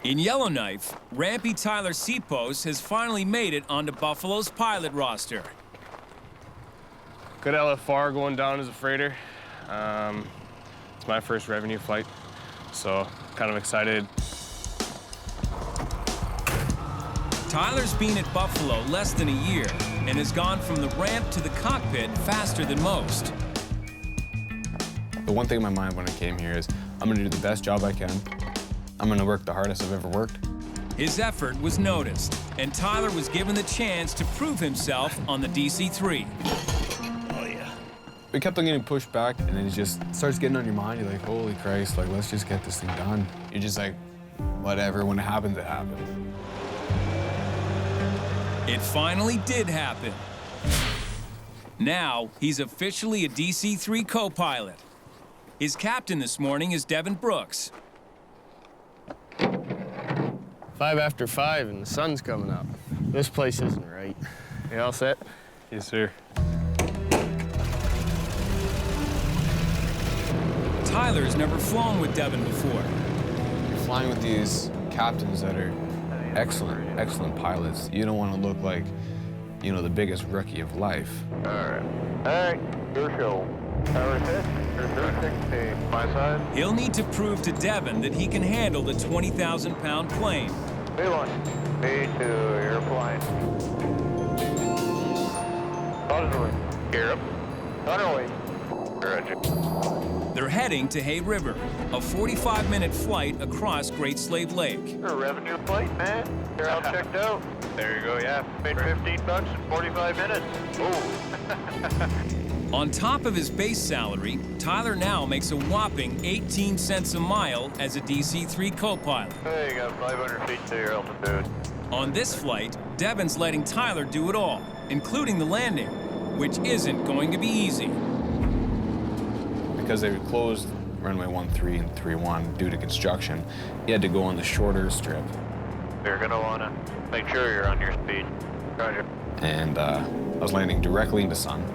In Yellowknife, rampy Tyler Sipos has finally made it onto Buffalo's pilot roster. Good LFR going down as a freighter. It's my first revenue flight, so kind of excited. Tyler's been at Buffalo less than a year and has gone from the ramp to the cockpit faster than most. The one thing in my mind when I came here is I'm gonna do the best job I can. I'm gonna work the hardest I've ever worked. His effort was noticed, and Tyler was given the chance to prove himself on the DC-3. Oh, yeah. We kept on getting pushed back, and then it just starts getting on your mind. You're like, holy Christ, like, let's just get this thing done. You're just like, whatever, when it happens, it happens. It finally did happen. Now, he's officially a DC-3 co-pilot. His captain this morning is Devan Brooks. 5 after 5 and the sun's coming up. This place isn't right. You all set? Yes, sir. Tyler's never flown with Devan before. You're flying with these captains that are excellent pilots. You don't want to look like, you know, the biggest rookie of life. All right, your show. Harshest, your 360, my side. He'll need to prove to Devan that he can handle the 20,000-pound plane. B1, B2, you're flying. Positively. Gear up. Underway. Roger. They're heading to Hay River, a 45-minute flight across Great Slave Lake. Your revenue flight, man. You're all checked out. There you go, yeah. Made $15 in 45 minutes. Oh. On top of his base salary, Tyler now makes a whopping 18 cents a mile as a DC-3 co-pilot. Hey, you got 500 feet to your altitude. On this flight, Devan's letting Tyler do it all, including the landing, which isn't going to be easy. Because they closed runway 13 and 31 due to construction, he had to go on the shorter strip. You're gonna wanna make sure you're on your speed. Roger. And I was landing directly into sun.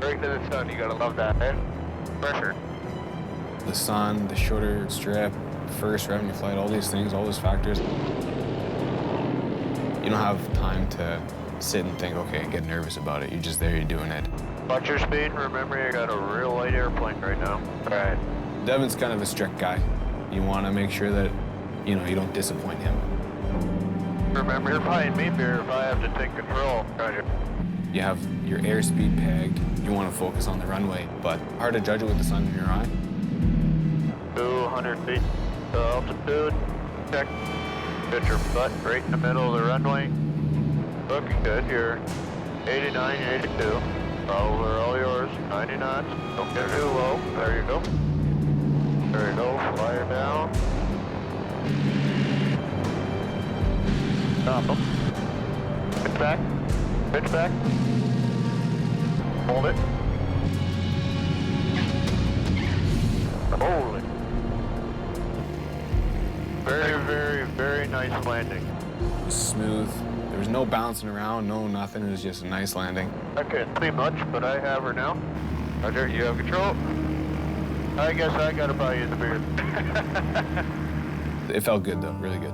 Right to the sun, you gotta love that, man. Pressure. The sun, the shorter strip, first revenue flight, all these things, all those factors. You don't have time to sit and think, okay, and get nervous about it. You're just there, you're doing it. Watch your speed. Remember, you got a real light airplane right now. All right. Devan's kind of a strict guy. You want to make sure that, you know, you don't disappoint him. Remember, you're buying me beer if I have to take control. Roger. You have your airspeed pegged. You want to focus on the runway, but hard to judge it with the sun in your eye. 200 feet to altitude. Check. Get your butt right in the middle of the runway. Looking good. You're 89, 82. Those are all yours. 90 knots. Don't get too low. There you go. There you go. Fly her down. Stop them. Pitch back. Pitch back. Hold it. Hold it. Very, very, very nice landing. It was smooth. There was no bouncing around, no nothing. It was just a nice landing. I can't see much, but I have her now. Roger, you have control. I guess I gotta buy you the beer. It felt good, though, really good.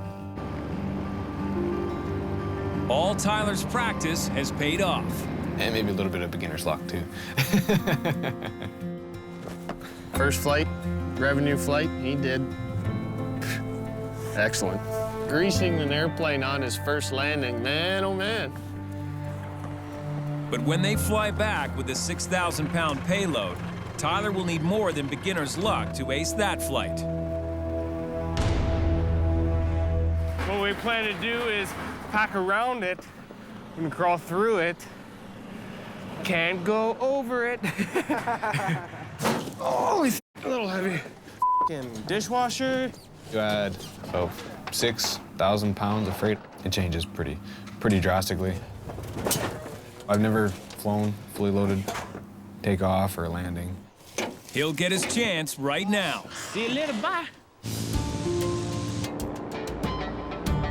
All Tyler's practice has paid off. And maybe a little bit of beginner's luck, too. First flight, revenue flight, he did. Excellent. Greasing an airplane on his first landing, man, oh man. But when they fly back with a 6,000-pound payload, Tyler will need more than beginner's luck to ace that flight. What we plan to do is pack around it and crawl through it. Can't go over it. Holy, a little heavy. Dishwasher. You add about 6,000 pounds of freight. It changes pretty drastically. I've never flown fully loaded takeoff or landing. He'll get his chance right now. See you later, bye.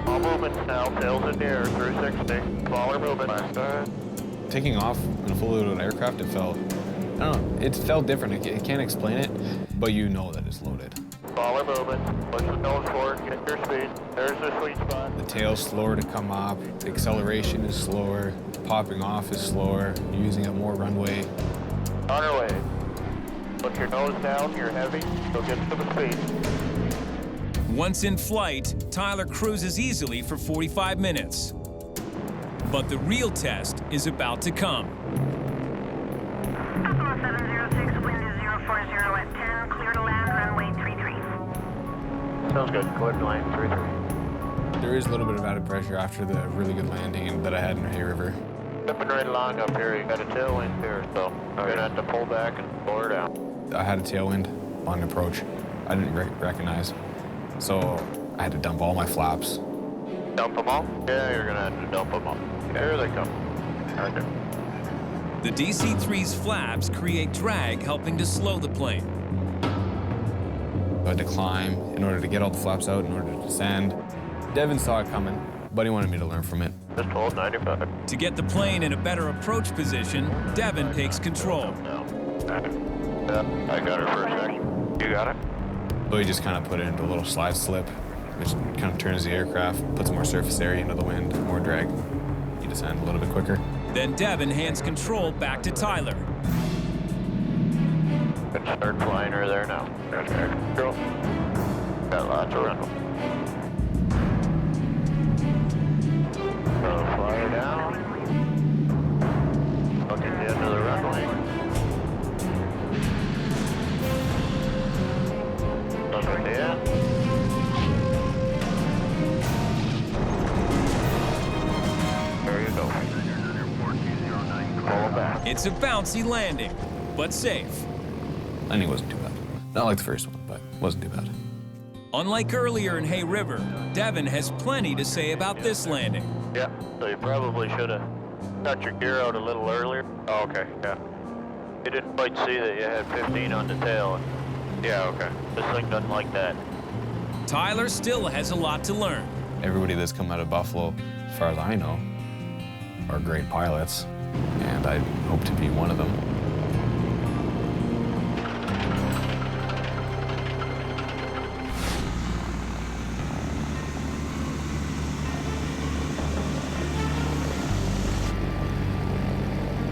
All movements now, tails in the air, 360. Smaller movement. My side. Taking off in a fully loaded aircraft, it felt, I don't know, it felt different. I can't explain it, but you know that it's loaded. While we're moving, push the nose forward, get your speed. There's the sweet spot. The tail's slower to come up, the acceleration is slower, popping off is slower, you're using up more runway. On our way. Put your nose down, you're heavy, so get to the speed. Once in flight, Tyler cruises easily for 45 minutes. But the real test is about to come. Buffalo 706, wind is 040 at 10, clear to land, runway 33. Sounds good. Clear to land 33. There is a little bit of added pressure after the really good landing that I had in Hay River. Zipping right along up here, you got a tailwind here, so you're gonna have to pull back and slow her down. I had a tailwind on approach. I didn't recognize. So I had to dump all my flaps. Dump them all? Yeah, you're gonna have to dump them all. Here they come. Right there. The DC-3's flaps create drag, helping to slow the plane. I had to climb in order to get all the flaps out, in order to descend. Devan saw it coming, but he wanted me to learn from it. Just hold 95. To get the plane in a better approach position, Devan takes control. No. Yeah, I got her for a second. You got it? So he just kind of put it into a little slide slip, which kind of turns the aircraft, puts more surface area into the wind, more drag. You descend a little bit quicker. Then Devan hands control back to Tyler. Can start flying her there now. There's air control. Got lots of runway. So fly her down. Look at the end of the runway. Look at the end. There you go. Pull back. It's a bouncy landing, but safe. Landing wasn't too bad. Not like the first one, but wasn't too bad. Unlike earlier in Hay River, Devan has plenty to say about this landing. Yeah, so you probably should have got your gear out a little earlier. Oh, okay, yeah. You didn't quite see that you had 15 on the tail. Yeah, okay. This thing doesn't like that. Tyler still has a lot to learn. Everybody that's come out of Buffalo, as far as I know, are great pilots, and I hope to be one of them.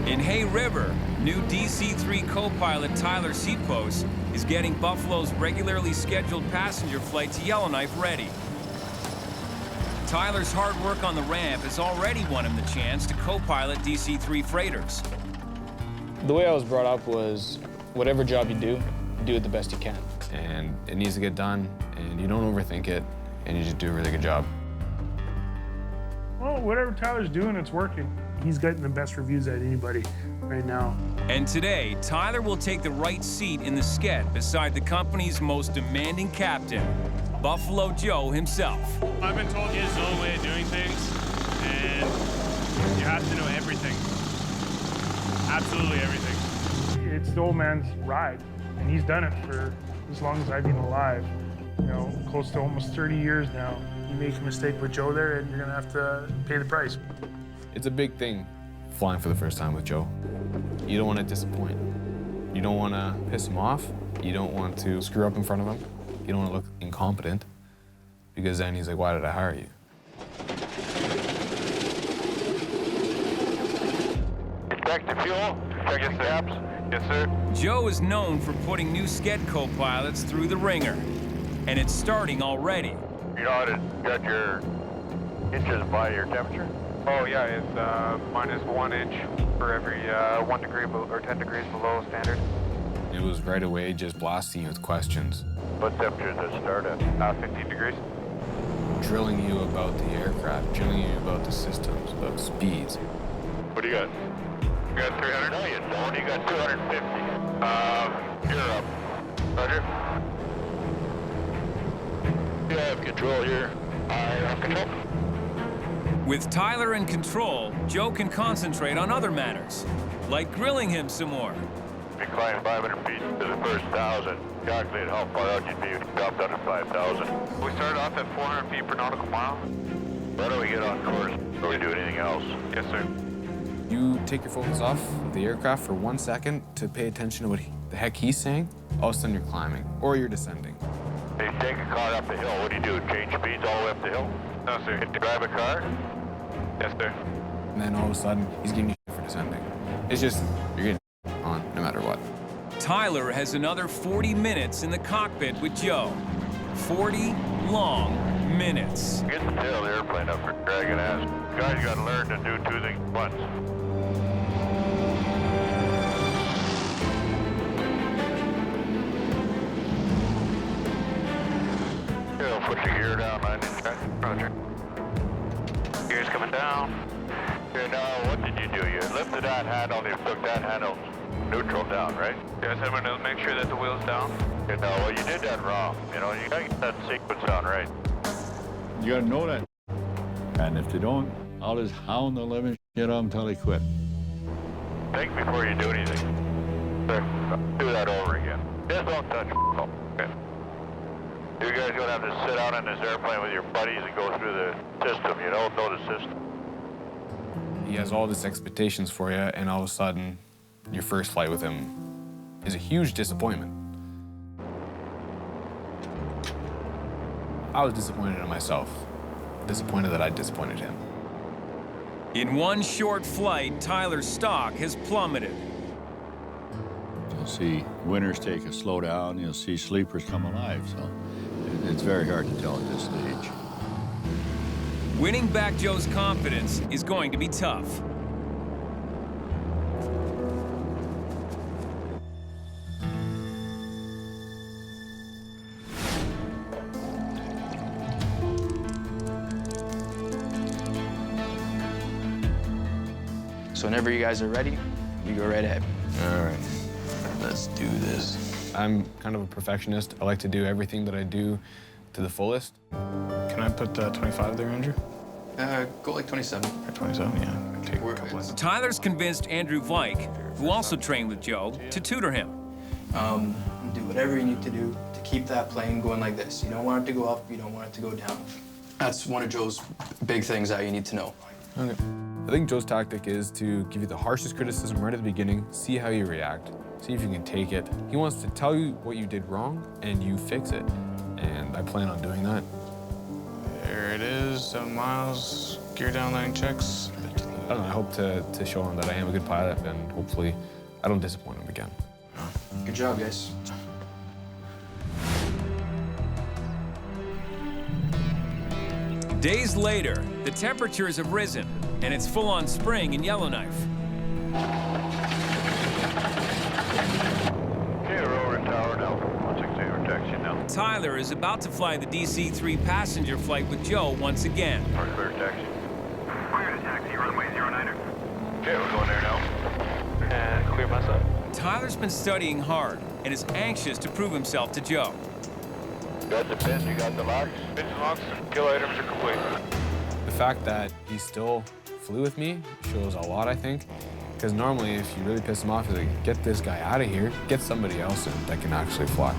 In Hay River, new DC-3 co-pilot Tyler Sipos is getting Buffalo's regularly scheduled passenger flight to Yellowknife ready. Tyler's hard work on the ramp has already won him the chance to co-pilot DC-3 freighters. The way I was brought up was, whatever job you do it the best you can. And it needs to get done, and you don't overthink it, and you just do a really good job. Well, whatever Tyler's doing, it's working. He's getting the best reviews at anybody right now. And today, Tyler will take the right seat in the sked beside the company's most demanding captain, Buffalo Joe himself. I've been told he has his own way of doing things, and you have to know everything. Absolutely everything. It's the old man's ride, and he's done it for as long as I've been alive. You know, close to almost 30 years now. You make a mistake with Joe there, and you're gonna have to pay the price. It's a big thing, flying for the first time with Joe. You don't want to disappoint. You don't want to piss him off. You don't want to screw up in front of him. You don't want to look incompetent, because then he's like, why did I hire you? Check the fuel. Check the caps. Yes, sir. Joe is known for putting new sked co-pilots through the ringer, and it's starting already. You know how to got your inches by your temperature? Oh yeah, it's -1 inch for every 1 degree or 10 degrees below standard. It was right away just blasting you with questions. What temperature does it start at? 15 degrees. Drilling you about the aircraft, drilling you about the systems, about speeds. What do you got? You got 300? No, you don't. You got 250. You're up. Roger. You have control here. I have control. With Tyler in control, Joe can concentrate on other matters, like grilling him some more. If you climb 500 feet to the first 1,000, calculate how far out you'd be if you dropped under 5,000. We started off at 400 feet per nautical mile. Why don't we get on course before we do anything else? Yes, sir. You take your focus off the aircraft for 1 second to pay attention to what the heck he's saying, all of a sudden you're climbing or you're descending. They take a car up the hill. What do? Change speeds all the way up the hill? No, sir. Get to drive a car? Yes, sir. And then all of a sudden, he's giving you shit for descending. It's just, you're getting on no matter what. Tyler has another 40 minutes in the cockpit with Joe. 40 long minutes. Get the tail of the airplane up for dragging ass. Guys got to learn to do two things at once. Yeah, put the gear down, man. Roger. Gear's coming down. Okay, now what did you do? You lifted that handle and you took that handle neutral down, right? Yes, I'm gonna make sure that the wheel's down. Okay, now, well, you did that wrong. You know, you gotta get that sequence down right. You gotta know that. And if they don't, I'll just hound the living shit on them until they quit. Think before you do anything. There, do that over again. Just don't touch it. Okay. You guys gonna have to sit out on this airplane with your buddies and go through the system. You don't know the system. He has all these expectations for you, and all of a sudden, your first flight with him is a huge disappointment. I was disappointed in myself, disappointed that I disappointed him. In one short flight, Tyler's stock has plummeted. You'll see winners take a slow down, you'll see sleepers come alive, so it's very hard to tell at this stage. Winning back Joe's confidence is going to be tough. So whenever you guys are ready, you go right ahead. All right, let's do this. I'm kind of a perfectionist. I like to do everything that I do to the fullest. Can I put 25 there, Andrew? Go like 27. 27, yeah. Take a couple of... Tyler's convinced Andrew Vike, who also trained with Joe, to tutor him. Do whatever you need to do to keep that plane going like this. You don't want it to go up, you don't want it to go down. That's one of Joe's big things that you need to know. Okay. I think Joe's tactic is to give you the harshest criticism right at the beginning, see how you react, see if you can take it. He wants to tell you what you did wrong, and you fix it. And I plan on doing that. There it is, 7 miles, gear downlining checks. I don't know, I hope to show him that I am a good pilot, and hopefully I don't disappoint him again. Good job, guys. Days later, the temperatures have risen, and it's full-on spring in Yellowknife. Okay, we're over at Tower now. 160 taxi now. Tyler is about to fly the DC-3 passenger flight with Joe once again. Clear taxi. Clear to taxi, runway 09er. Okay, we're going there now. And clear my side. Tyler's been studying hard and is anxious to prove himself to Joe. You got the pins, you got the locks? Pins and locks, kill items are complete. The fact that he still flew with me shows a lot, I think. Because normally, if you really piss him off, he's like, get this guy out of here, get somebody else in that can actually fly.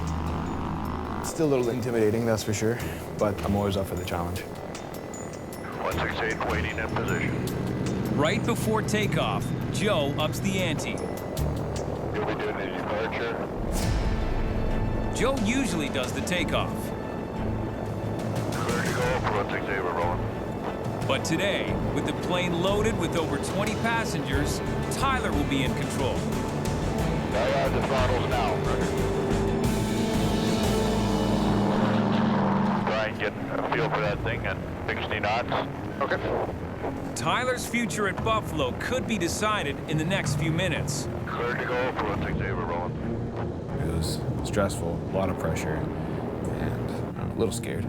It's still a little intimidating, that's for sure, but I'm always up for the challenge. 168 waiting in position. Right before takeoff, Joe ups the ante. You'll be doing the departure. Joe usually does the takeoff. Clear to go for 168, we're rolling. But today, with the plane loaded with over 20 passengers, Tyler will be in control. I have the throttles now, brother. Try and get a feel for that thing at 60 knots. Okay. Tyler's future at Buffalo could be decided in the next few minutes. Clear to go for 168, we're rolling. It was stressful, a lot of pressure, and I'm a little scared.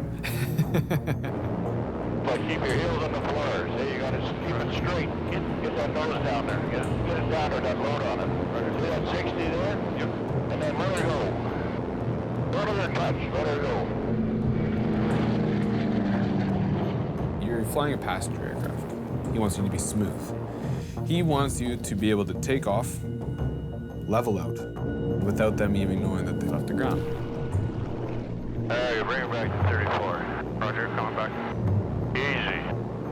But keep your heels on the floor. Say you gotta keep it straight. Get that nose down there. Get it down or that load on it. See that 60 there? Yep. And then let her go. Don't let her touch. Let her go. You're flying a passenger aircraft. He wants you to be smooth. He wants you to be able to take off, level out, without them even knowing that they left the ground. You bring it back to 34. Roger, coming back. Easy.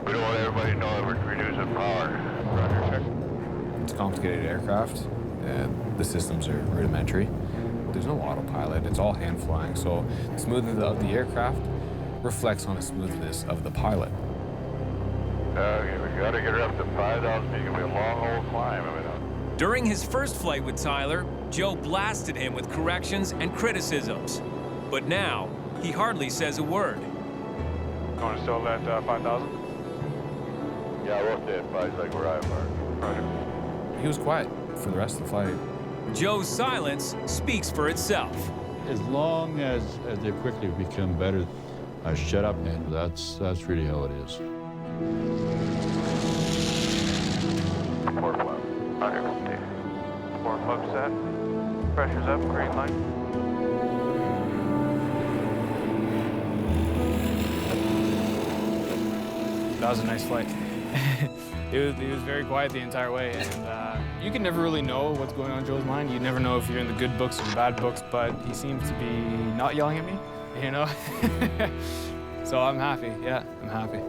We don't want everybody to know that we're reducing power. Roger, check. It's a complicated aircraft. The systems are rudimentary. There's no autopilot, it's all hand flying. So the smoothness of the aircraft reflects on the smoothness of the pilot. Okay, we gotta get her up to 5,000 feet. It's gonna be a long old climb. During his first flight with Tyler, Joe blasted him with corrections and criticisms. But now, he hardly says a word. You want to still at 5,000? Yeah, we'll stay at 5 like where I am. Roger. He was quiet for the rest of the flight. Joe's silence speaks for itself. As long as they quickly become better, I shut up, and that's really how it is. Port flap. Roger. Port flap set. Pressure's up. Green light. That was a nice flight. It was very quiet the entire way, and you can never really know what's going on in Joe's mind. You never know if you're in the good books or the bad books, but he seems to be not yelling at me, you know? So I'm happy, yeah, I'm happy.